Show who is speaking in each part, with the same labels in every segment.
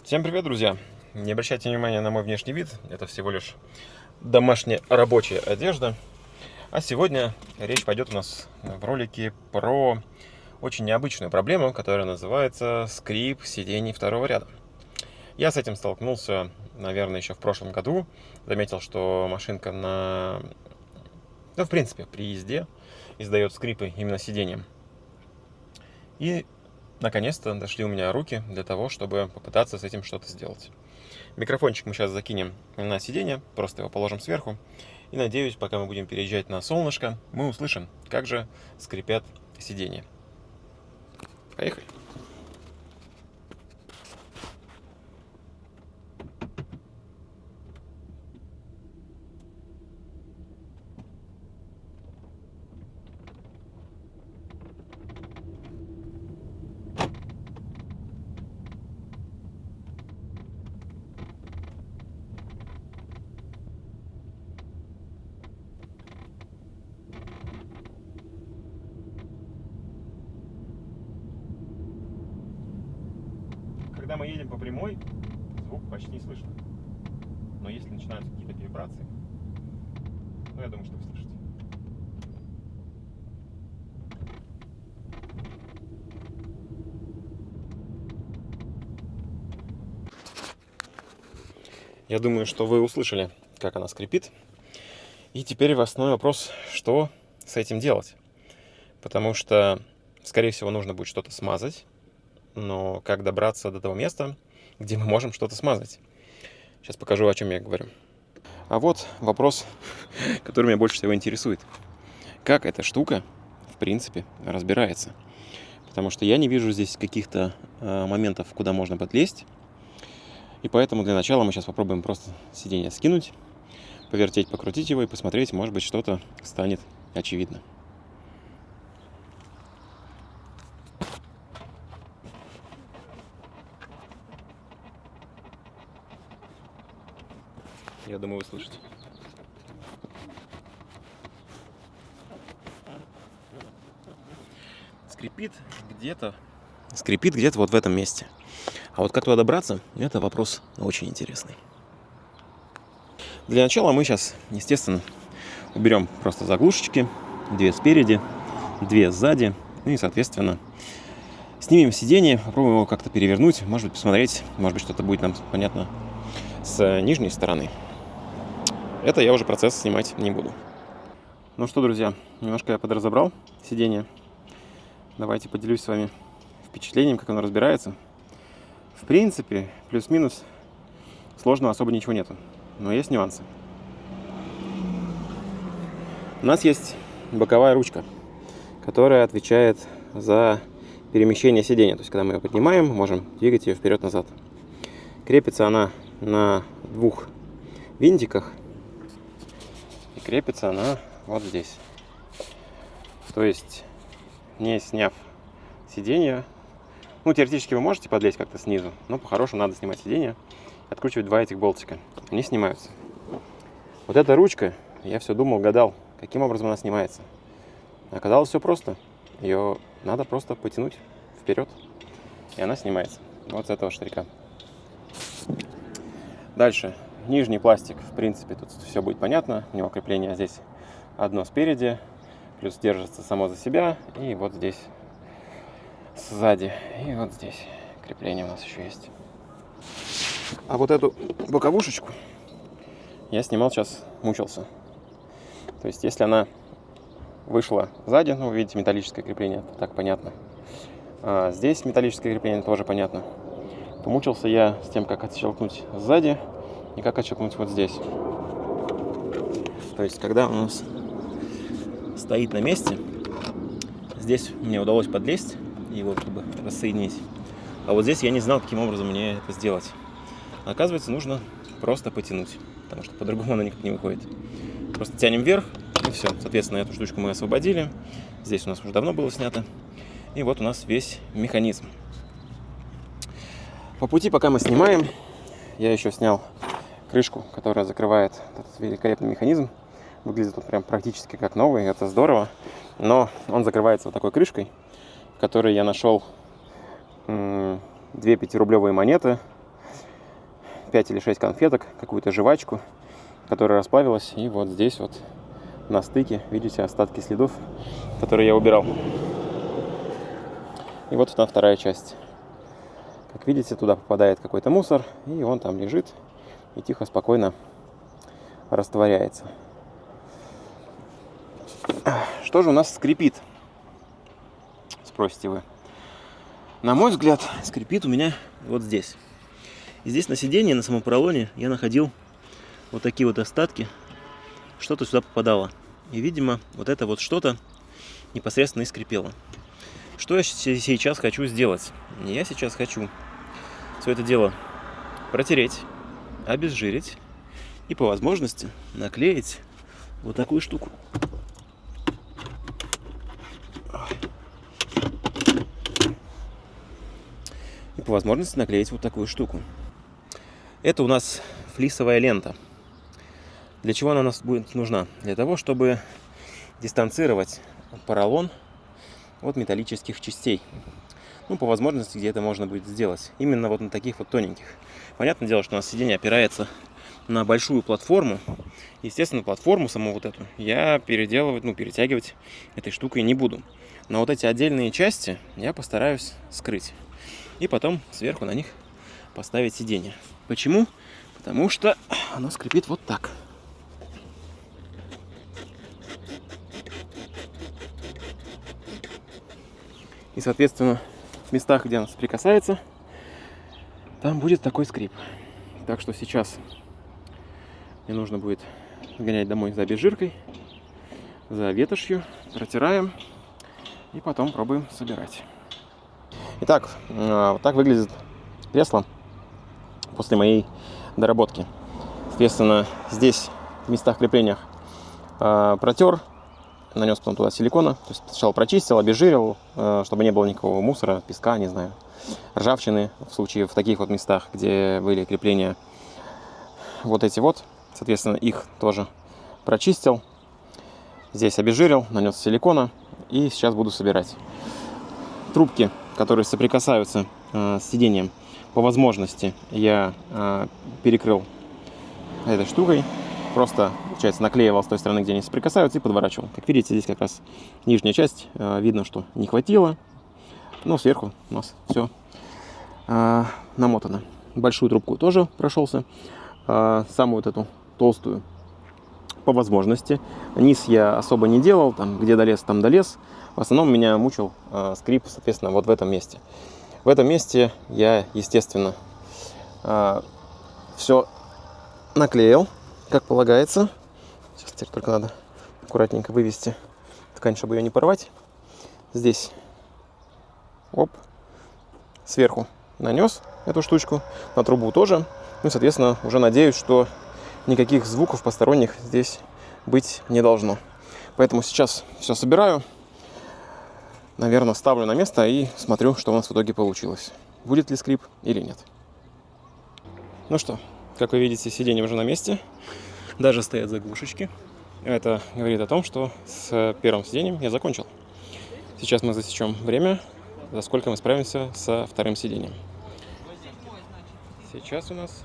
Speaker 1: Всем привет, друзья! Не обращайте внимания на мой внешний вид, это всего лишь домашняя рабочая одежда. А сегодня речь пойдет у нас в ролике про очень необычную проблему, которая называется скрип сидений второго ряда. Я с этим столкнулся, наверное, еще в прошлом году. Заметил, что машинка в принципе, при езде издает скрипы именно сиденьем. И наконец-то дошли у меня руки для того, чтобы попытаться с этим что-то сделать. Микрофончик мы сейчас закинем на сиденье, просто его положим сверху. И надеюсь, пока мы будем переезжать на солнышко, мы услышим, как же скрипят сиденья. Поехали! Когда мы едем по прямой, звук почти не слышно. Но если начинаются какие-то вибрации, я думаю, что вы слышите. Я думаю, что вы услышали, как она скрипит. И теперь основной вопрос, что с этим делать? Потому что, скорее всего, нужно будет что-то смазать. Но как добраться до того места, где мы можем что-то смазать? Сейчас покажу, о чем я говорю. А вот вопрос, который меня больше всего интересует. Как эта штука, в принципе, разбирается? Потому что я не вижу здесь каких-то моментов, куда можно подлезть. И поэтому для начала мы сейчас попробуем просто сиденье скинуть, повертеть, покрутить его и посмотреть, может быть, что-то станет очевидно. Я думаю, вы слышите. Скрипит где-то вот в этом месте. А вот как туда добраться, это вопрос очень интересный. Для начала мы сейчас, естественно, уберем просто заглушечки. 2 спереди, 2 сзади. Ну и, соответственно, снимем сиденье, попробуем его как-то перевернуть. Может быть, посмотреть, может быть, что-то будет нам понятно с нижней стороны. Это я уже процесс снимать не буду. Ну что, друзья, немножко я подразобрал сиденье. Давайте поделюсь с вами впечатлением, как оно разбирается. В принципе, плюс-минус сложного особо ничего нету. Но есть нюансы. У нас есть боковая ручка, которая отвечает за перемещение сиденья. То есть, когда мы ее поднимаем, можем двигать ее вперед-назад. Крепится она на 2 винтиках. И крепится она вот здесь. То есть, не сняв сиденье, теоретически вы можете подлезть как-то снизу, но по-хорошему надо снимать сиденье, откручивать 2 этих болтика. Они снимаются. Вот эта ручка, я все думал, гадал, каким образом она снимается. Оказалось, все просто. Ее надо просто потянуть вперед, и она снимается. Вот с этого штырька. Дальше. Нижний пластик, в принципе, тут все будет понятно. У него крепление здесь одно спереди, плюс держится само за себя, и вот здесь сзади, и вот здесь крепление у нас еще есть. А вот эту боковушечку я снимал сейчас, мучился. То есть, если она вышла сзади, вы видите металлическое крепление, так понятно. А здесь металлическое крепление тоже понятно. То мучился я с тем, как отщелкнуть сзади и как отщелкнуть вот здесь. То есть, когда у нас стоит на месте, здесь мне удалось подлезть и его как бы рассоединить. А вот здесь я не знал, каким образом мне это сделать. Оказывается, нужно просто потянуть, потому что по-другому она никак не выходит. Просто тянем вверх, и все. Соответственно, эту штучку мы освободили. Здесь у нас уже давно было снято. И вот у нас весь механизм. По пути, пока мы снимаем, я еще снял крышку, которая закрывает этот великолепный механизм. Выглядит он прям практически как новый, это здорово. Но он закрывается вот такой крышкой, в которой я нашел 2 5-рублевые монеты 5 или 6 конфеток, какую-то жвачку, которая расплавилась. И вот здесь вот на стыке, видите, остатки следов, которые я убирал. И вот она вторая часть. Как видите, туда попадает какой-то мусор, и он там лежит и тихо, спокойно растворяется. Что же у нас скрипит? Спросите вы. На мой взгляд, скрипит у меня вот здесь. И здесь на сиденье, на самом поролоне, я находил вот такие вот остатки. Что-то сюда попадало. И, видимо, вот это вот что-то непосредственно и скрипело. Что я сейчас хочу сделать? Я сейчас хочу все это дело протереть, обезжирить и по возможности наклеить вот такую штуку. И по возможности наклеить вот такую штуку. Это у нас флисовая лента. Для чего она у нас будет нужна? Для того, чтобы дистанцировать поролон от металлических частей. Ну, по возможности, где это можно будет сделать. Именно вот на таких вот тоненьких. Понятное дело, что у нас сиденье опирается на большую платформу. Естественно, платформу саму вот эту я перетягивать этой штукой не буду. Но вот эти отдельные части я постараюсь скрыть. И потом сверху на них поставить сиденье. Почему? Потому что оно скрипит вот так. И, соответственно, в местах, где оно соприкасается, там будет такой скрип. Так что сейчас мне нужно будет сгонять домой за обезжиркой, за ветошью, протираем и потом пробуем собирать. Итак, вот так выглядит кресло после моей доработки. Соответственно, здесь в местах крепления протер, нанес потом туда силикона. То есть сначала прочистил, обезжирил, чтобы не было никакого мусора, песка, не знаю, ржавчины в таких вот местах, где были крепления вот эти вот. Соответственно, их тоже прочистил. Здесь обезжирил, нанес силикона и сейчас буду собирать. Трубки, которые соприкасаются с сиденьем, по возможности я перекрыл этой штукой. Просто, получается, наклеивал с той стороны, где они соприкасаются, и подворачивал. Как видите, здесь как раз нижняя часть, видно, что не хватило. Но сверху у нас все намотано. Большую трубку тоже прошелся. Самую вот эту толстую по возможности. Низ я особо не делал, там где долез, там долез. В основном меня мучил скрип, соответственно, вот в этом месте. В этом месте я, естественно, все наклеил, как полагается. Сейчас теперь только надо аккуратненько вывести ткань, чтобы ее не порвать. Здесь, оп, сверху нанес эту штучку, на трубу тоже. Ну и, соответственно, уже надеюсь, что никаких звуков посторонних здесь быть не должно. Поэтому сейчас все собираю. Наверное, ставлю на место и смотрю, что у нас в итоге получилось. Будет ли скрип или нет. Ну что, как вы видите, сиденье уже на месте. Даже стоят заглушечки. Это говорит о том, что с первым сиденьем я закончил. Сейчас мы засечем время, за сколько мы справимся со вторым сиденьем. Сейчас у нас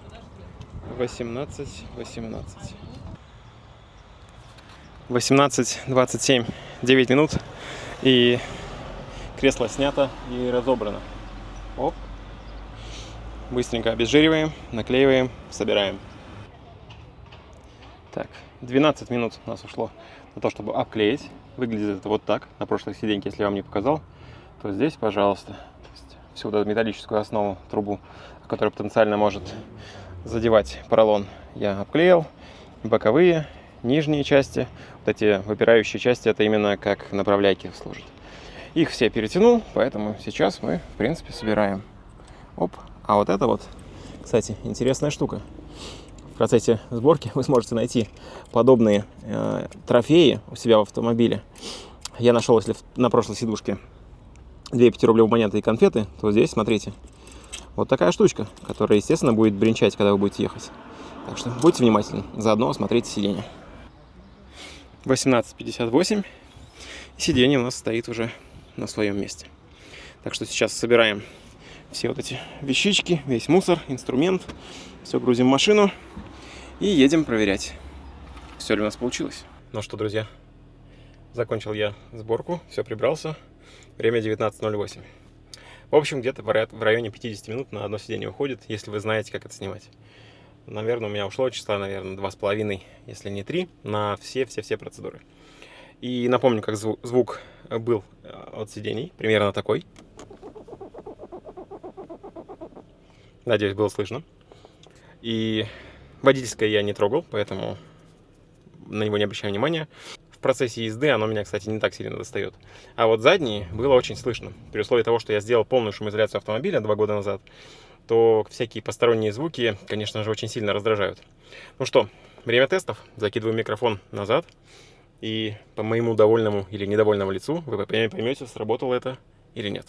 Speaker 1: 18:27, 9 минут. И кресло снято и разобрано. Оп. Быстренько обезжириваем, наклеиваем, собираем. Так, 12 минут у нас ушло на то, чтобы обклеить. Выглядит это вот так. На прошлой сиденьке, если я вам не показал, то здесь, пожалуйста, всю вот эту металлическую основу, трубу, которая потенциально может задевать поролон, я обклеил. Боковые, нижние части, вот эти выпирающие части, это именно как направляйки служат. Их все перетянул, поэтому сейчас мы, в принципе, собираем. Оп. А вот это вот, кстати, интересная штука. В процессе сборки вы сможете найти подобные трофеи у себя в автомобиле. Я нашел, если на прошлой сидушке 2 5-рублевые монеты и конфеты, то здесь, смотрите, вот такая штучка, которая, естественно, будет бренчать, когда вы будете ехать. Так что будьте внимательны, заодно смотрите сиденье. 18:58, сиденье у нас стоит уже на своем месте. Так что сейчас собираем все вот эти вещички, весь мусор, инструмент. Все грузим в машину и едем проверять, все ли у нас получилось. Ну что, друзья, закончил я сборку, все прибрался. Время 19:08. В общем, где-то в районе 50 минут на одно сиденье уходит, если вы знаете, как это снимать. Наверное, у меня ушло часа, наверное, 2,5, если не 3, на все процедуры. И напомню, как звук был от сидений, примерно такой. Надеюсь, было слышно. И водительское я не трогал, поэтому на него не обращаю внимания. В процессе езды оно меня, кстати, не так сильно достает. А вот задние было очень слышно. При условии того, что я сделал полную шумоизоляцию автомобиля 2 года назад, то всякие посторонние звуки, конечно же, очень сильно раздражают. Ну что, время тестов. Закидываю микрофон назад. И по моему довольному или недовольному лицу вы поймете, сработало это или нет.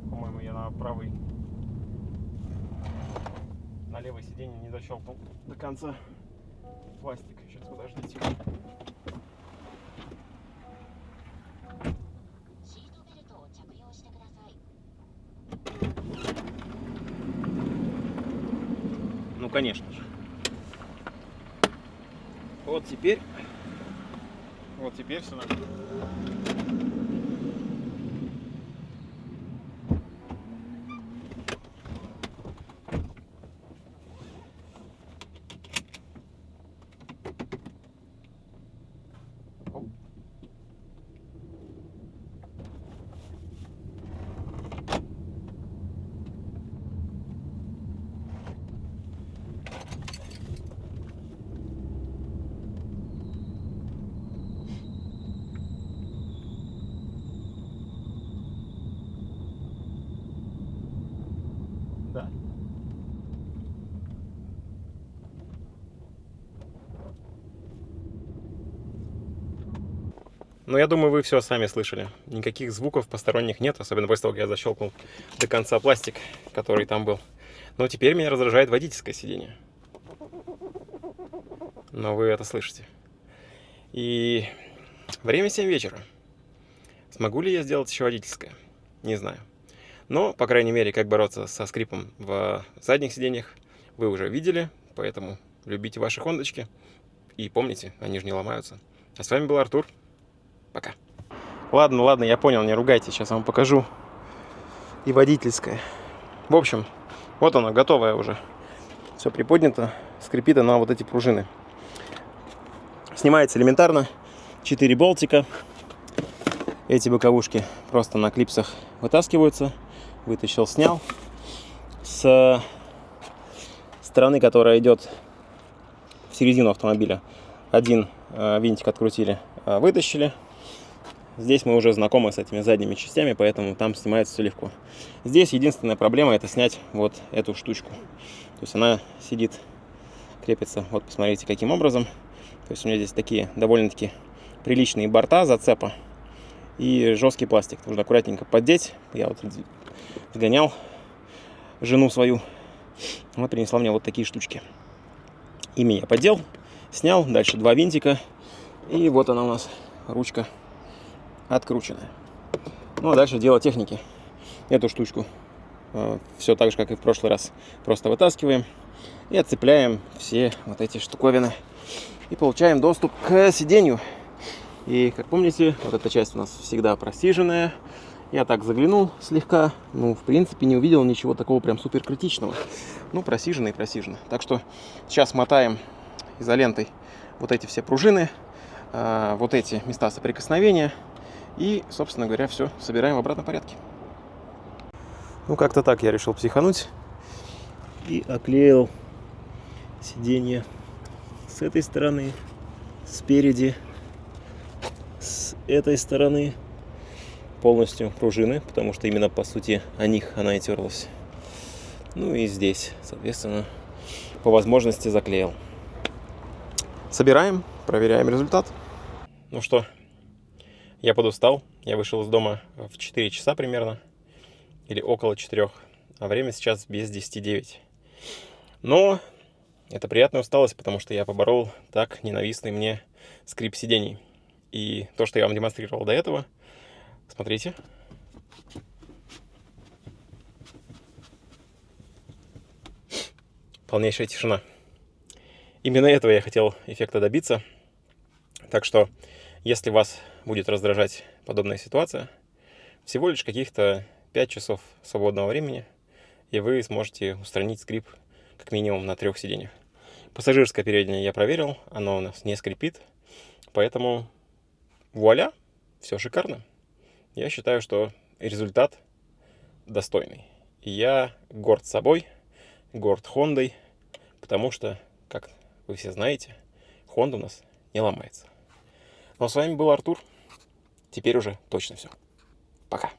Speaker 1: По-моему, я на правый, на левое сиденье не защелкнул до конца пластик. Сейчас, подождите. Ну, конечно же. Вот теперь все нормально. Да. Ну, я думаю, вы все сами слышали. Никаких звуков посторонних нет, особенно после того, как я защелкнул до конца пластик, который там был. Но теперь меня раздражает водительское сиденье. Но вы это слышите. И время 7 вечера. Смогу ли я сделать еще водительское? Не знаю. Но, по крайней мере, как бороться со скрипом в задних сиденьях, вы уже видели. Поэтому любите ваши хондочки. И помните, они же не ломаются. А с вами был Артур. Пока. Ладно, я понял, не ругайте. Сейчас вам покажу и водительское. В общем, вот оно, готовое уже. Все приподнято, скрипит на вот эти пружины. Снимается элементарно. 4 болтика. Эти боковушки просто на клипсах вытаскиваются. Вытащил, снял. С стороны, которая идет в середину автомобиля, один винтик открутили, вытащили. Здесь мы уже знакомы с этими задними частями, поэтому там снимается все легко. Здесь единственная проблема — это снять вот эту штучку. То есть она сидит, крепится, вот посмотрите, каким образом. То есть у меня здесь такие довольно-таки приличные борта зацепа и жесткий пластик. Нужно аккуратненько поддеть. Я вот сгонял жену свою, она принесла мне вот такие штучки. Ими я поддел, снял, дальше 2 винтика, и вот она у нас, ручка открученная. Ну а дальше дело техники. Эту штучку все так же, как и в прошлый раз, просто вытаскиваем и отцепляем все вот эти штуковины. И получаем доступ к сиденью. И, как помните, вот эта часть у нас всегда просиженная. Я так заглянул слегка. Ну, в принципе, не увидел ничего такого прям супер критичного. Ну, просижено и просижено. Так что сейчас мотаем изолентой вот эти все пружины, вот эти места соприкосновения. И, собственно говоря, все собираем в обратном порядке. Ну, как-то так я решил психануть. И оклеил сиденье с этой стороны, спереди, с этой стороны полностью пружины, потому что именно по сути о них она и терлась. Ну и здесь, соответственно, по возможности заклеил. Собираем, проверяем результат. Ну что, я подустал. Я вышел из дома в 4 часа примерно. Или около 4. А время сейчас без 10:09. Но это приятная усталость, потому что я поборол так ненавистный мне скрип сидений. И то, что я вам демонстрировал до этого, смотрите. Полнейшая тишина. Именно этого я хотел эффекта добиться. Так что, если вас будет раздражать подобная ситуация, всего лишь каких-то 5 часов свободного времени, и вы сможете устранить скрип как минимум на 3 сиденьях. Пассажирское переднее я проверил, оно у нас не скрипит, поэтому вуаля, все шикарно. Я считаю, что результат достойный. И я горд собой, горд Хондой, потому что, как вы все знаете, Honda у нас не ломается. Ну а с вами был Артур. Теперь уже точно все. Пока.